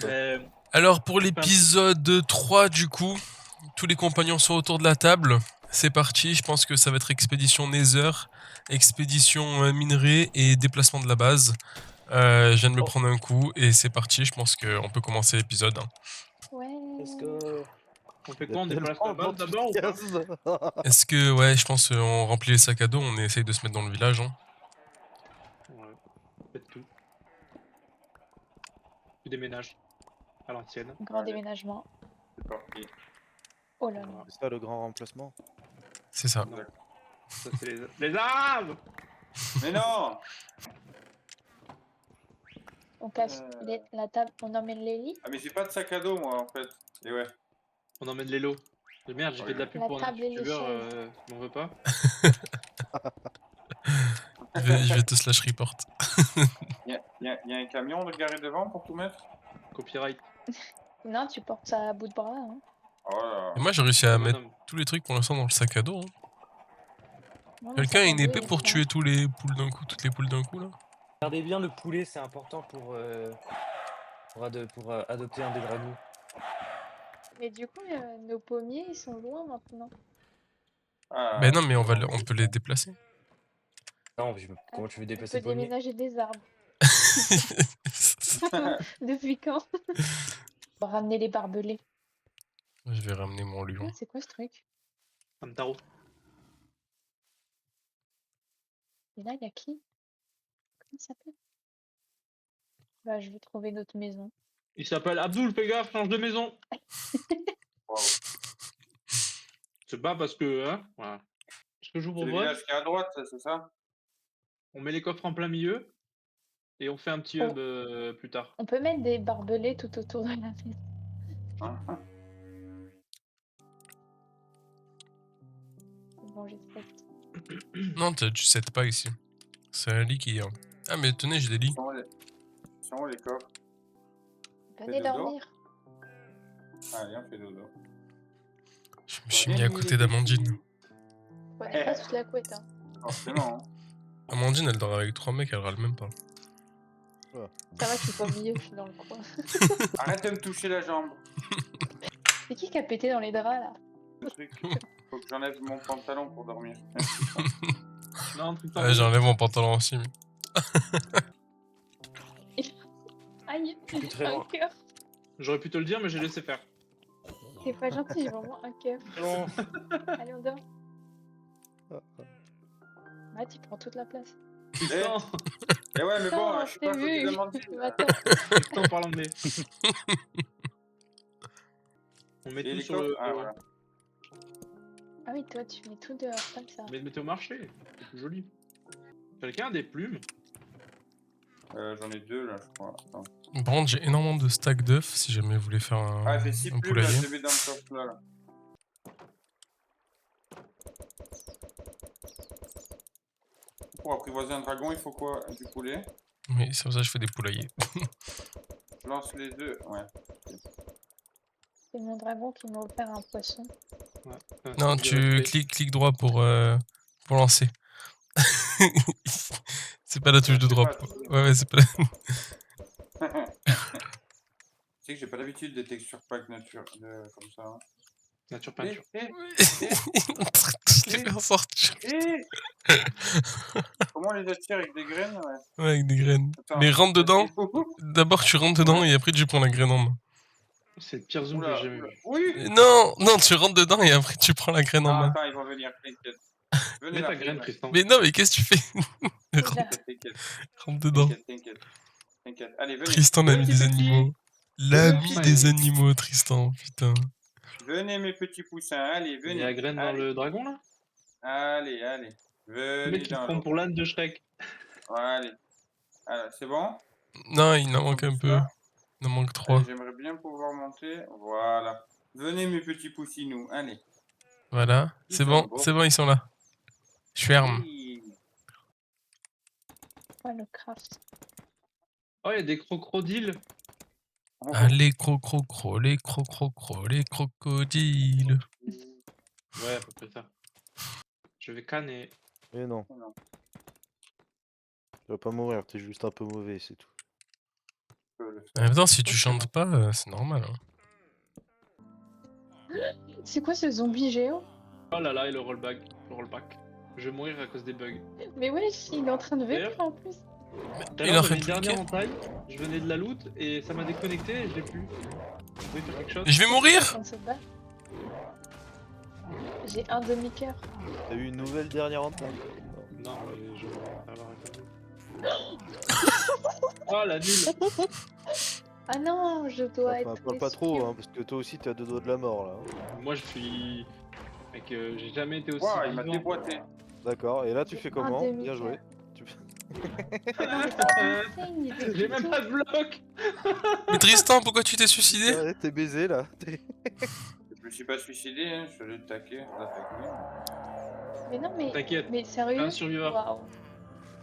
Mais... Alors pour l'épisode 3 du coup, tous les compagnons sont autour de la table. C'est parti, je pense que ça va être expédition Nether, expédition minerai et déplacement de la base. Je viens de me prendre un coup et c'est parti, je pense qu'on peut commencer l'épisode. Ouais. Let's go. On fait Il y a quoi? On déplace la tellement base de d'abord ou pas? cases. Est-ce que, ouais, je pense on remplit les sacs à dos, on essaye de se mettre dans le village. Hein. Ouais, faites tout. Tu déménages à l'ancienne. Grand déménagement. C'est parti. Oh là là. Voilà. C'est ça le grand remplacement. C'est ça. Non. Ça c'est les armes. Mais non. On casse la table, on emmène les lits. Ah mais j'ai pas de sac à dos moi en fait. Et ouais. On emmène les lots. Mais merde, j'ai fait de la pub La pour un table et les youtubeur, chaises. m'en veux pas. Je vais te slash report. Y a un camion de garé devant pour tout mettre. Copyright. Non, tu portes ça à bout de bras. Hein. Oh là. Et moi j'ai réussi à mettre Bonhomme. tous les trucs pour l'instant dans le sac à dos. Hein. Non, Quelqu'un a ça une tombe épée bien, pour ça. tuer toutes les poules d'un coup là? Regardez bien le poulet, c'est important pour adopter un des dragons. Mais du coup, nos pommiers, ils sont loin maintenant. Ah, Ben non mais on peut les déplacer. Non, comment tu veux On déplacer peut le pommier? déménager des arbres. Depuis quand? On va ramener les barbelés. Je vais ramener mon lion. C'est quoi ce truc? Un tarot. Et là, il y a qui? Comment il s'appelle? Bah, je vais trouver notre maison. Il s'appelle Abdul, fais gaffe, change de maison. wow. C'est pas parce que, hein, voilà. Ce que je vous C'est le propose, village qui est à droite, c'est ça? on met les coffres en plein milieu et on fait un petit Oh. hub plus tard. On peut mettre des barbelés tout autour de la maison. Hein? Bon, j'espère. Non, tu sais pas ici. C'est un lit qui... Ah mais tenez, j'ai des lits. Sont où les coffres? Venez dodo. dormir. Allez, on fait dodo. Je me suis mis à côté d'Amandine. Ouais, pas sous la couette. Hein. Forcément. Amandine, elle dort avec 3 mecs, elle râle même pas. Ça va, je suis pas au milieu, je suis dans le coin. Arrête de me toucher la jambe. C'est qui a pété dans les draps là? Le truc. Faut que j'enlève mon pantalon pour dormir. Non, Tristan. Ouais, j'enlève mon pantalon aussi. Mais... Aïe, plus très un loin. cœur. J'aurais pu te le dire, mais j'ai laissé faire. C'est pas gentil, j'ai vraiment un cœur. Non. Allez, on dort. Ouais, tu prends toute la place. Tristan, Et ouais, mais bon, Putain, je suis t'es pas côté vu. d'Amandine. Attends. Tristan parle anglais. On met Et tout les sur le. coffres? Ah, voilà. Ah oui, toi, tu mets tout dehors comme ça. Mais mettez au marché, c'est plus joli. Quelqu'un a des plumes? J'en ai 2 là, je crois. Attends. Par contre, j'ai énormément de stacks d'œufs si jamais vous voulez faire Ah, il fait 6 un plumes là, poulailler. je les mets dans le coffre là. Pour apprivoiser un dragon, il faut quoi? Du poulet. Oui, c'est pour ça que je fais des poulaillers. Je lance les œufs. Ouais. C'est mon dragon qui m'a offert un poisson. Ouais. Non, tu cliques droit pour lancer. C'est pas la touche de drop. Ouais, c'est pas la... Tu sais que j'ai pas l'habitude des textures pack nature comme ça. Hein. Nature peinture. Je les fais en sortir. Comment on les attire avec des graines? Ouais. Ouais, avec des graines. Attends, Mais rentre dedans. c'est fou. D'abord, tu rentres dedans et après, tu prends la graine en main. C'est le pire zoom que Oula, j'ai jamais oula. vu. Oui. Non, tu rentres dedans et après, tu prends la graine en Ah, main. attends, ils vont venir, t'inquiète. Venez Mets là, ta graine, Tristan. Mais non, mais qu'est-ce que tu fais? Déjà. Rentre dedans. T'inquiète. Allez, venez. Tristan, l'ami des animaux. L'ami Ouais. des animaux, Tristan, putain. Venez, mes petits poussins, allez, Il y venez. a la graine dans Allez. le dragon là? Allez. Le Venez mec qui se dans prend l'eau. pour l'âne de Shrek. Allez. Alors, c'est bon? Non, il en manque un peu. Il en manque 3. J'aimerais bien pouvoir monter. Voilà. Venez, mes petits poussinous, allez. Voilà. C'est bon, ils sont là. Je ferme. Oui. Ouais, le craft. Oh, il y a des crocodiles. Allez, les crocodiles. Ouais, à peu près ça. Je vais canner. Mais non. Tu vas pas mourir, t'es juste un peu mauvais, c'est tout. peux le En faire. même temps, si tu chantes pas, c'est normal. Hein. C'est quoi ce zombie géant? Oh là là, et le rollback. Le rollback. Je vais mourir à cause des bugs. Mais wesh, il est en train de venir D'ailleurs- en plus. Tout à Il l'heure, en j'avais fait une plus dernière qu'un. entaille, je venais de la loot et ça m'a déconnecté et je l'ai plus. Vous pouvez faire quelque chose? Je vais mourir! On se bat. J'ai un demi-cœur. T'as eu une nouvelle dernière entaille. Non, mais je vais avoir répondu. Oh la nulle! Ah non, je dois Enfin, être. parle pas trop, esquive. hein, parce que toi aussi t'es à deux doigts de la mort là. Moi je suis. Mec, j'ai jamais été aussi. Ouah, il m'a vivant. déboîté. D'accord, et là tu J'ai fais un comment? Bien demi-cœur. joué. Non, mais t'es insane, il était J'ai même tout- pas de bloc! Mais Tristan, pourquoi tu t'es suicidé? Ouais, t'es baisé là. Je me suis pas suicidé, hein, je suis allé le taquer. Ça fait que lui. Mais non, mais. T'inquiète, Mais sérieux? un surviveur. Waouh.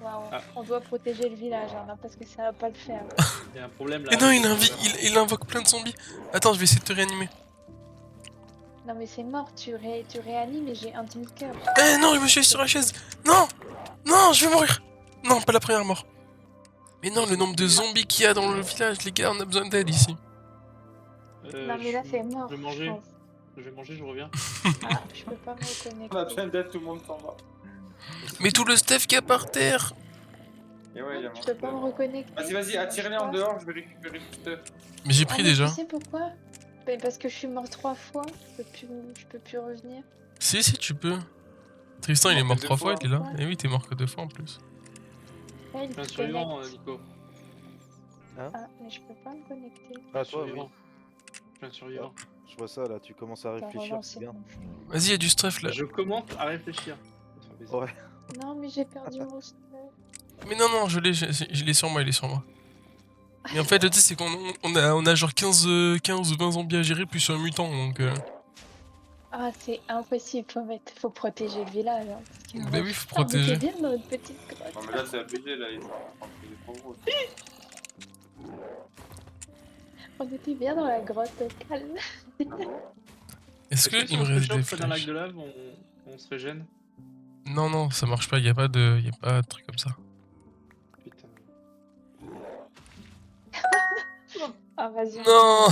Waouh. Ah. On doit protéger le village, hein, parce que ça va pas le faire. Il y a un problème là. Mais non, il invoque plein de zombies. Attends, je vais essayer de te réanimer. Non, mais c'est mort, tu réanimes et j'ai un demi-cœur. Eh non, je me suis sur la chaise. Non! Non, je vais mourir. Non, pas la première mort. Mais non, le nombre de zombies qu'il y a dans le village, les gars, on a besoin d'aide ici. Non, mais là, c'est mort. Je vais je manger, pense. je vais manger, je reviens. Ah, je peux pas me reconnecter. On a besoin d'aide, tout le monde s'en va. Mais tout le stuff qu'il y a par terre. Et ouais, il y a Je peux pas me reconnecter. Vas-y, vas-y, attire-les en dehors, je vais récupérer tout stuff. Mais j'ai Ah, pris mais déjà. Tu sais pourquoi? Ben, parce que je suis mort 3 fois, je peux plus revenir. Si, tu peux. Tristan, il est mort Deux 3 fois, fois. il est là. Et oui, t'es mort que 2 fois en plus. Là, il Je suis un se survivant, connecte. Nico. Ah, mais je peux pas me connecter. Ah Je suis un toi, oui. survivant. Je suis un survivant. Je vois ça là, tu commences à T'as réfléchir, relancé c'est bien. mon jeu. Vas-y, il y a du stuff là. Je commence à réfléchir. Ouais. Non, mais j'ai perdu mon stuff. Mais non, je l'ai sur moi, il est sur moi. Mais en fait, le truc, c'est qu'on a genre 15 ou 20 zombies à gérer, plus un mutant, donc... Ah, c'est impossible, faut protéger le village. Hein, parce que- Bah oui, faut Putain, on était protéger. bien dans notre petite grotte. Non, mais là, c'est abusé, là. Il est trop gros. On était bien dans la grotte, calme. Est-ce Est-ce que qu'il si me on se reste des réchauffe dans un lac flèches? de lave, on se régène? Non, ça marche pas, y a pas de truc comme ça. Putain. Ah, vas-y. Non.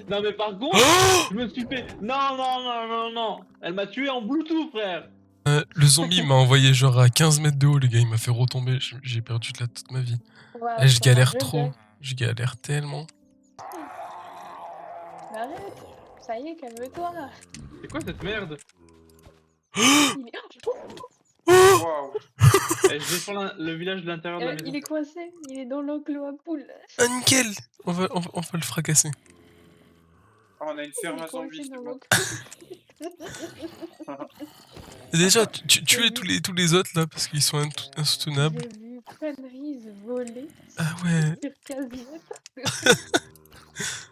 Non mais par contre, Oh je me suis fait... Non. Elle m'a tué en Bluetooth, frère. Le zombie m'a envoyé genre à 15 mètres de haut, les gars, il m'a fait retomber, j'ai perdu de là toute ma vie. Ouais, Et je c'est un galère jeu trop, bug. je galère tellement. Mais arrête, ça y est, calme-toi. C'est quoi cette merde? Il est... Waouh. Eh, je descends le village de l'intérieur de la maison. il est coincé, il est dans l'enclos à poules. Ah nickel, on va le fracasser. Ah, on a une Il ferme est à zombies, coincé c'est dans bon. l'enclos. Et déjà, tuez tous les autres là, parce qu'ils sont insoutenables. J'ai vu Conneries voler Ah ouais. sur Casino.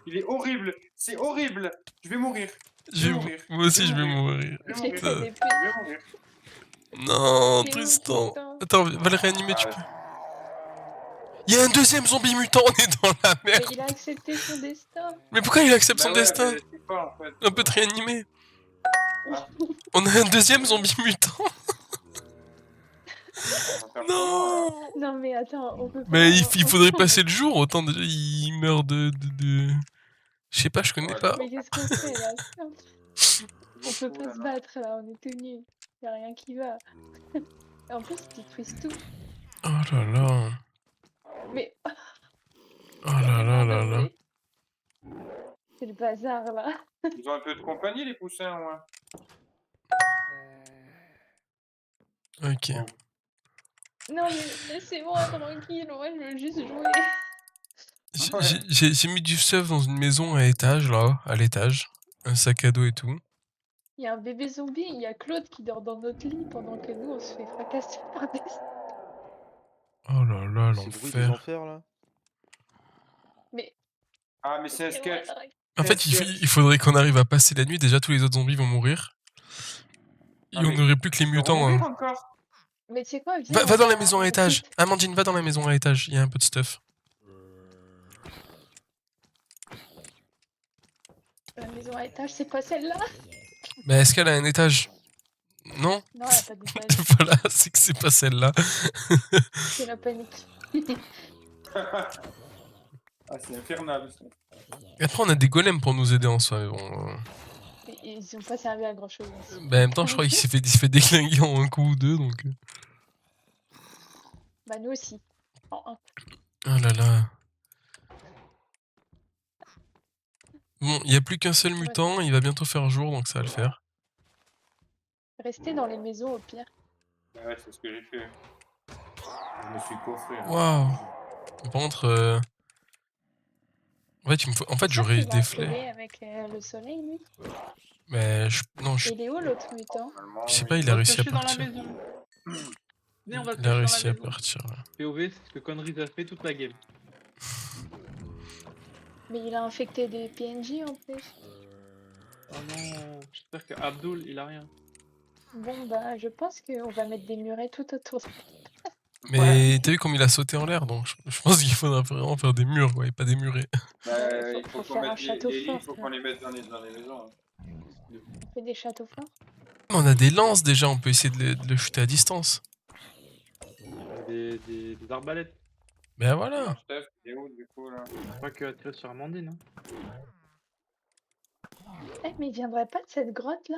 Il est horrible. C'est horrible. Je vais mourir. Je vais mourir. Moi aussi, je vais mourir. mourir. Je vais J'ai mourir. fait des Je vais mourir. Non, Mais où, Tristan. putain Attends, va le réanimer, tu Ouais. peux. Il y a un deuxième zombie mutant, on est dans la Mais merde. il a accepté son destin. Mais pourquoi il accepte Bah son ouais, destin? mais je sais pas, en fait. On peut te réanimer. Ah. On a un deuxième zombie mutant. On va faire comment, là Non. Non mais attends, on peut pas... Mais il faudrait passer le jour, autant déjà il meurt de... Je sais pas, je connais Ouais, pas. Mais qu'est-ce qu'on fait là? On peut Beaucoup, pas là, se non. battre là, on est tout nus. Y'a rien qui va. Et en plus, tu twists tout. Oh là là. Mais... Oh là là là là. C'est le bazar là. Ils ont un peu de compagnie, les poussins, ouais. Ok. Non mais laissez-moi tranquille, moi je veux juste jouer. J'ai mis du stuff dans une maison à étage, là, à l'étage. Un sac à dos et tout. Il y a un bébé zombie, il y a Claude qui dort dans notre lit pendant que nous on se fait fracasser par des... Oh là là, C'est le bruit des l'enfer. enfers là. Mais... Ah, mais c'est un sketch. En fait, il faudrait qu'on arrive à passer la nuit. Déjà, tous les autres zombies vont mourir. Et Ah, on mais n'aurait plus que les Ils vont mutants. mourir Hein. encore. Mais tu sais quoi, viens, Va on dans la va- maison à on étage. quitte Amandine, va dans la maison à étage. Il y a un peu de stuff. La maison à étage, c'est pas celle-là? Mais est-ce qu'elle a un étage? Non. Non, elle a pas d'étage, Voilà, c'est que c'est pas celle-là. c'est la panique. Ah, c'est infernal. Ça. Et après, on a des golems pour nous aider en soi. Mais bon, Ils ont pas servi à grand chose. bah, en même temps, je crois qu'il il s'est fait déglinguer en un coup ou deux. Donc... Bah, nous aussi. En un. Oh là là. Bon, il n'y a plus qu'un seul mutant. Il va bientôt faire jour, donc ça va le faire. Restez dans les maisons au pire. Bah ouais, c'est ce que j'ai fait. Je me suis coffré. Hein. Waouh. Par contre, en fait, C'est sûr j'aurais qu'il a des flèches. activé avec le soleil, lui. Mais non, Et il est où l'autre mutant? Normalement, je sais oui. pas, il a On va se réussi à cacher dans la partir. maison. Venez, on va se Il a cacher réussi dans à la maison. partir. Là. POV, c'est ce que Connery a fait toute la game. Mais il a infecté des PNJ en plus. Oh non, j'espère que Abdul, il a rien. Bon, bah, je pense qu'on va mettre des murets tout autour. Mais Ouais. t'as vu comme il a sauté en l'air, donc je pense qu'il faudra vraiment faire des murs, ouais, pas des murets. Bah, Ouais, il faut faut qu'on faire un mette château les lits, il fort, faut là. qu'on les mette dans les maisons. Hein. On fait des châteaux forts. On a des lances déjà, on peut essayer de le shooter à distance. Des arbalètes. Ben voilà. Alors, Steph, t'es où du coup là? Pas que tirer sur Amandine. Hein. Eh, mais il viendrait pas de cette grotte là?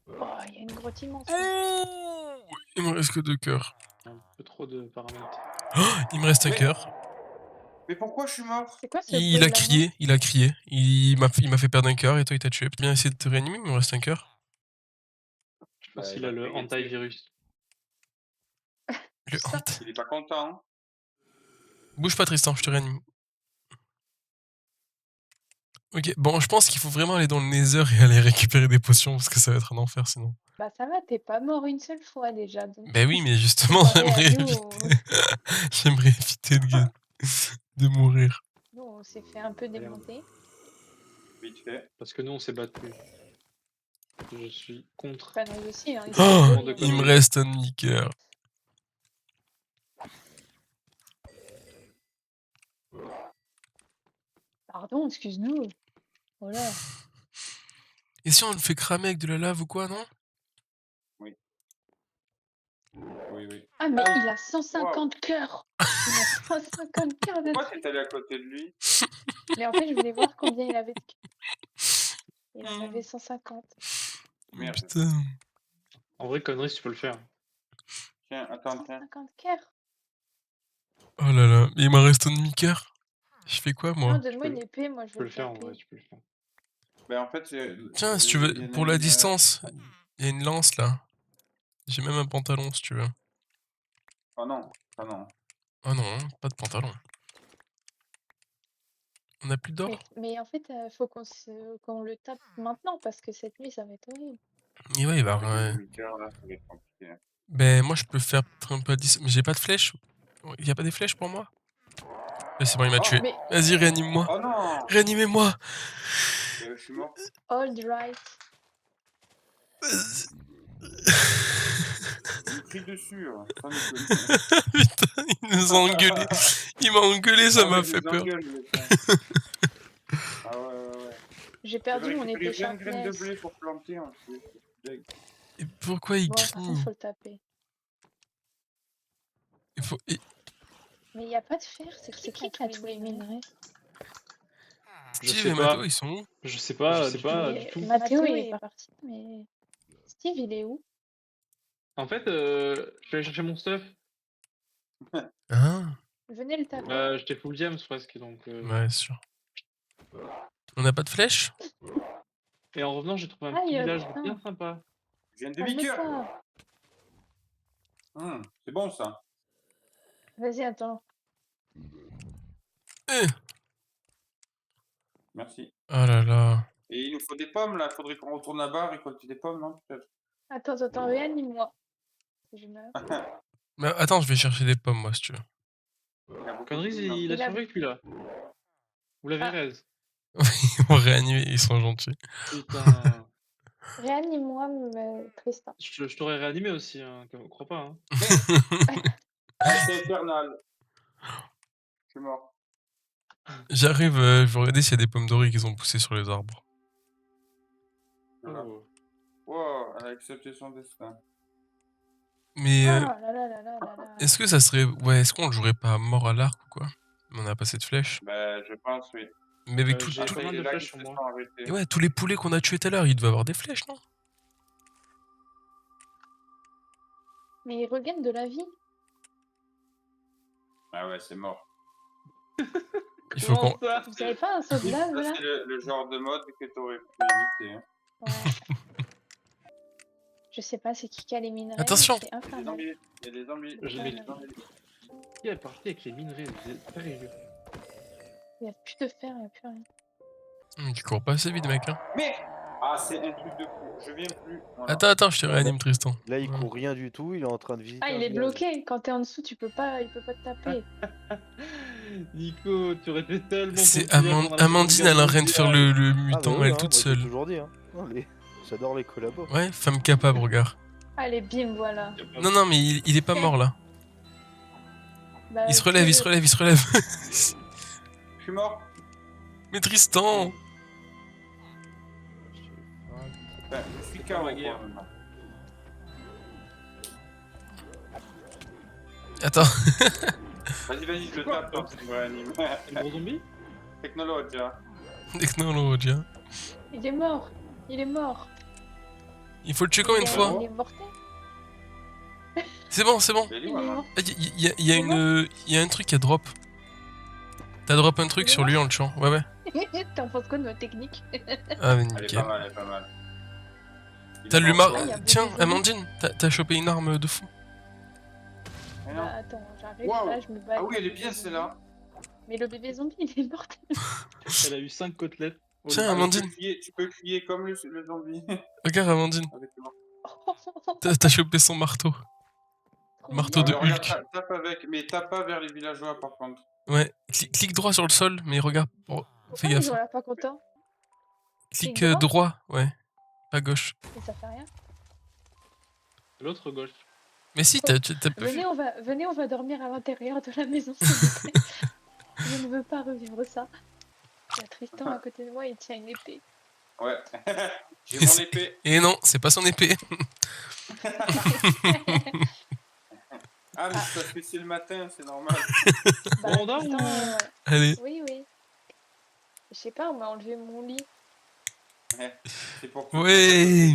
Oh, il y a une grotte immense. là. Ouh, il me reste que 2 cœurs. Un peu trop de paramètres. Il me reste un Mais- cœur. Mais pourquoi je suis mort? C'est quoi ce Il bruit a de la crié, il a crié. Il m'a fait perdre un cœur et toi il t'a tué. Peut bien essayer de te réanimer, mais il me reste un cœur. Je sais pas Bah, s'il il a a le payé dessus. antivirus. Le Ça. hante. Il est pas content. Bouge pas Tristan, je te réanime. Ok, bon, je pense qu'il faut vraiment aller dans le Nether et aller récupérer des potions parce que ça va être un enfer sinon. Bah ça va, t'es pas mort une seule fois déjà. Donc... Ben oui, mais justement, comparé à j'aimerais nous, éviter... j'aimerais éviter de mourir. nous, on s'est fait un peu démonter. Vite fait. Parce que nous, on s'est battu. Je suis contre. Enfin, nous aussi. Hein, ils Oh, sont de deux, il me conneries. reste un demi-cœur. Pardon, excuse-nous. Voilà. Et si on le fait cramer avec de la lave ou quoi, non? Oui, oui. Ah, mais il a 150 cœurs. Il a 150 cœurs de Pourquoi trucs. t'es allé à côté de lui? Mais en fait, je voulais voir combien il avait de cœurs. Il en avait 150. Merde. Putain. En vrai, Connery, tu peux le faire. Tiens, attends. 150 cœurs. Oh là là, mais il m'en reste un demi-cœur. Je fais quoi, Non, moi? donne-moi peux- une épée, moi je Tu vais peux le faire, en taper. vrai, tu peux le faire. Ben en fait, Tiens, si tu veux, pour la distance, il y a une lance là. J'ai même un pantalon si tu veux. Oh non, oh non. Oh non, pas de pantalon. On a plus d'or? Mais en fait, faut qu'on le tape maintenant parce que cette nuit, ça va être horrible. Et ouais, il va. Avec Ouais. le demi-cœur, là, ça va être compliqué. Ben, moi je peux faire peut-être un peu à distance. Mais j'ai pas de flèches. Il y a pas des flèches pour moi? C'est bon, il m'a Oh, tué. Mais Vas-y, réanime-moi. Oh non, Réanimez-moi. je suis mort. hold right. Il me crie dessus. Hein. Sans déconner. Putain, il nous a engueulé. Il m'a engueulé, ça Ah ouais, m'a il fait nous peur. engueule, le mec, hein. Ah ouais. J'ai perdu mon épée J'ai une graine de sharpness. blé pour planter en plus. Et pourquoi il Bon, par contre, crie? faut le taper. Mais il n'y a pas de fer, c'est qui qui a tous les minerais? Je Steve sais et pas. Mathéo, ils sont où? Je sais pas du tout. Mathéo, il est parti, mais Steve, il est où? En fait, je suis allé chercher mon stuff. Hein? Venez le taper. J'étais full gems presque, donc... Ouais, c'est sûr. On n'a pas de flèches? Et en revenant, j'ai trouvé un Ah, petit il y a- village putain. bien sympa. J'ai un Ah, mais demi-cœur. ça. C'est bon ça. Vas-y, attends. Merci. Oh là là. Et il nous faut des pommes là. Faudrait qu'on retourne là-bas récolter des pommes, non peut-être. Attends, réanime-moi. Je meurs. Mais attends, je vais chercher des pommes, moi, si tu veux. Il y a beaucoup de Conneries, pommes, il a Il a- survécu là. Vous l'avez Ah. raise. Ils vont réanimer, ils sont gentils. Putain. Réanime-moi, Tristan. Je t'aurais réanimé aussi, hein, crois pas. Hein. C'est infernal. Je suis mort. J'arrive, je vais regarder s'il y a des pommes dorées qui ont poussé sur les arbres. Voilà. Oh. Wow, elle a accepté son destin. Mais Ah là là là là là là. est-ce que ça serait. Ouais, est-ce qu'on le jouerait pas à mort à l'arc ou quoi? Mais on a pas assez de flèches. Bah, je pense, oui. Mais avec j'ai tout- pas mal il est de là flèches qui sur se moi. sont arrêtés. Et ouais, tous les poulets qu'on a tués tout à l'heure, ils devaient avoir des flèches, non? Mais ils regagnent de la vie. Ah ouais, c'est mort. Il faut qu'on... Vous avez pas un sauve-lave Ça, là? c'est le genre de mode que t'aurais pu éviter. Hein. Ouais. Je sais pas c'est qui a les minerais. mais Attention. C'est Il y a des infernal. zombies. Il y a des zombies. Je Il y a l'ai des zombies. Qui est parti avec les minerais? C'est sérieux. Il y a plus de fer, il y a plus rien. Il court pas assez vite, mec. Hein. Mais ah, c'est un truc de fou. Je viens plus. Voilà. Attends, je te réanime, Tristan. Là, il Voilà. court rien du tout, il est en train de visiter. Ah, un il est village. bloqué. Quand t'es en dessous, tu peux pas, il peut pas te taper. Nico, tu aurais été tellement C'est populaire pendant la Amandine, Seconde elle a Guerre rien de faire mondiale. le Ah, bah mutant, oui, elle hein, toute moi, j'ai seule. toujours dit. Hein. Non, j'adore les collabos. Ouais, femme capable, regarde. Allez, bim, voilà. Y a pas- Non, mais il est pas mort là. Bah, Il se relève. Je suis mort. Mais Tristan! Ben, je suis pas ma KO. guerre. quoi. Attends, Vas-y, je le tape dans cette vraie anime. Un gros zombie? Technologia. technologia. Il est mort. Il est mort. Il faut le tuer combien de fois? Il est mortel. C'est bon. Il est Il est où, hein mort. Il y a un truc à drop. T'as drop un truc Il est sur lui en le tuant. Ouais. T'en penses quoi de notre technique? Ah, mais Elle est nickel. pas mal. Il T'as est le mort, mar... Ah, y a Tiens, beaucoup de Amandine, t'as chopé une arme de fou. Mais non. Bah, attends, j'arrive Waouh. là, je me bats. Ah oui, elle est bien celle-là. Mais le bébé zombie, il est mortel. Elle a eu 5 côtelettes. Oh, Tiens, le- Amandine. Tu peux crier comme le zombie. Regarde, Amandine, Avec le marteau. t'as chopé son marteau. Marteau de Regarde, Hulk. tape avec, mais tape pas vers les villageois par contre. Ouais, clique droit sur le sol, mais regarde. Oh, fais Pourquoi gaffe. ils ont l'air pas contents? Clique clic droit, ouais. Pas gauche. Et ça fait rien. L'autre gauche. Mais si, t'as pas vu. Venez, on va dormir à l'intérieur de la maison, s'il vous plaît. Je ne veux pas revivre ça. Il y a Tristan à côté de moi, il tient une épée. Ouais. J'ai Et mon c'est- épée. Et non, c'est pas son épée. Ah, mais c'est parce que c'est le matin, c'est normal. Bah, Bon, on dort Tristan, ou- Allez. oui. Je sais pas, on m'a enlevé mon lit. C'est pour que Ouais.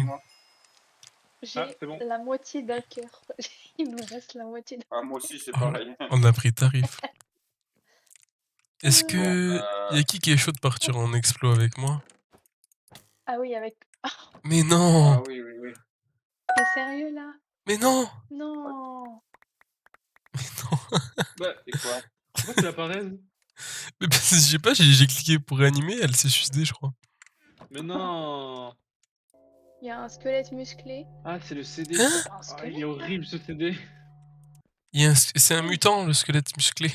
J'ai Ah, c'est bon. la moitié d'un cœur. Il me reste la moitié d'un Ah, moi aussi, c'est Oh, pareil. On a pris tarif. Est-ce que... Bon, Y'a qui est chaud de partir en explo avec moi? Ah oui, avec... Mais non. Ah oui. T'es sérieux, là? Mais non. Non. Bah, C'est quoi? pourquoi tu l'apparais? Mais parce que je sais pas, j'ai cliqué pour réanimer, elle s'est suicidée, je crois. Mais non. Il y a un squelette musclé. Ah, c'est le CD. Hein? Un Ah, squelette? il est horrible ce CD. C'est un mutant, le squelette musclé.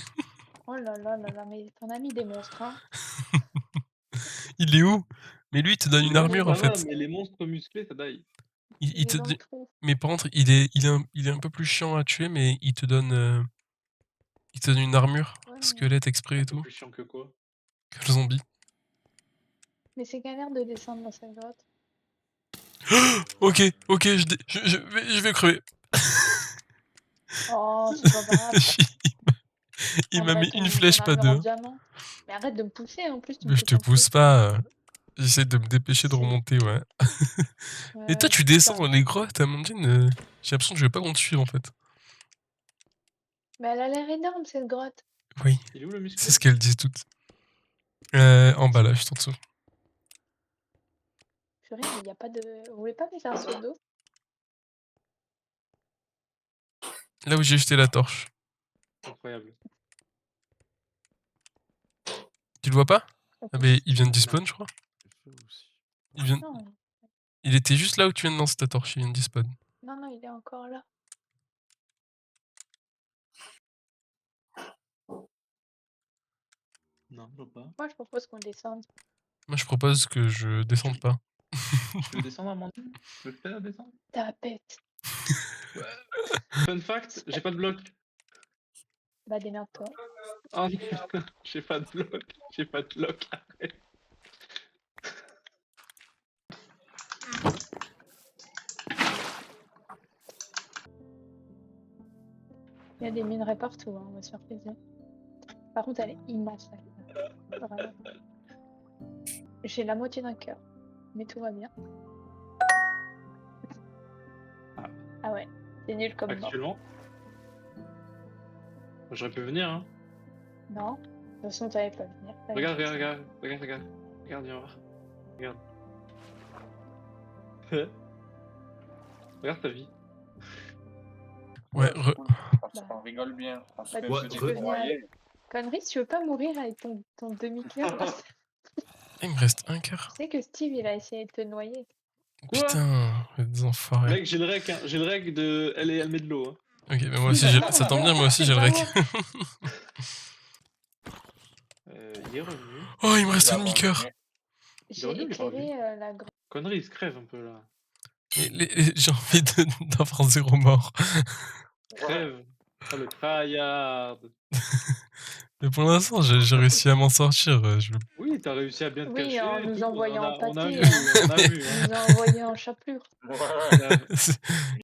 Oh là là, mais t'en as mis des monstres, hein. Il est où? Mais lui, il te donne une Les armure, en monstres, ça va, fait. Mais les monstres musclés, ça daille. Il te est dans le donne... trou. Mais par contre, il est un peu plus chiant à tuer, mais il te donne... Il te donne une armure, Ouais, mais- squelette exprès et Un peu tout, plus chiant que quoi. que le zombie. Mais c'est galère de descendre dans cette grotte. Ok, je vais crever. Oh, c'est pas grave. Il En m'a vrai, mis ton- une flèche, ton pas armure en deux. diamant. Mais arrête de me pousser en plus. tu me Mais je te pousses en pousse plus. pas. J'essaie de me dépêcher de Si. remonter, ouais. Et toi, Ouais, tu descends putain. dans les grottes, Amandine. J'ai l'impression que je vais pas qu'on te suive, en fait. Mais elle a l'air énorme cette grotte. Oui, Il est où le musclé? c'est ce qu'elles disent toutes. En bas, là, juste en dessous. Purée, mais il n'y a pas de. Vous voulez pas mettre un seau d'eau? Là où j'ai jeté la torche. Incroyable. Tu le vois pas? Ah, mais il vient de despawn, je crois. Non, Il était juste là où tu viens de lancer ta torche, il vient de despawn. non, il est encore là. Non, je vois pas. Moi, je propose qu'on descende. Moi, je propose que je descende pas. Tu veux descendre, Amandine? Tu veux le faire descendre? Tapette. Fun fact, j'ai pas de bloc. Bah, démerde-toi. Oh, j'ai pas de bloc. J'ai pas de bloc. Arrête. Il y a des minerais partout, hein, on va se faire plaisir. Par contre, elle est immense. Vraiment. J'ai la moitié d'un cœur, mais tout va bien. Ah ouais, c'est nul comme mort. Actuellement. J'aurais pu venir, hein. Non, de toute façon, t'allais pas venir. Regarde, viens voir. Regarde. Regarde ta vie. Ouais, cool. Parce Bah. qu'on rigole bien. On se Bah, fait tu un peux petit venir. noyer. Connerie, si tu veux pas mourir avec ton demi-cœur, là, il me reste un cœur. tu sais que Steve, il a essayé de te noyer. Quoi? Putain, des enfoirés. Mec, j'ai le rec, hein. J'ai le rec de. Elle met de l'eau, hein. Ok, bah moi aussi, ça tombe bien, moi aussi j'ai le rec. Il est revenu. Oh, il me reste Il un va demi-cœur. manger. J'ai revenu, il est pas éclairé la grande. Connerie, il se crève un peu là. J'ai envie d'avoir 0 mort. Crève. Oh le tryhard. Mais pour l'instant, j'ai réussi à m'en sortir. Oui, t'as réussi à bien te Oui, cacher. en et nous tout. envoyant en on a pâté, vu, hein. on a vu. Il nous a envoyé en chapelure. Ouais. On a vu.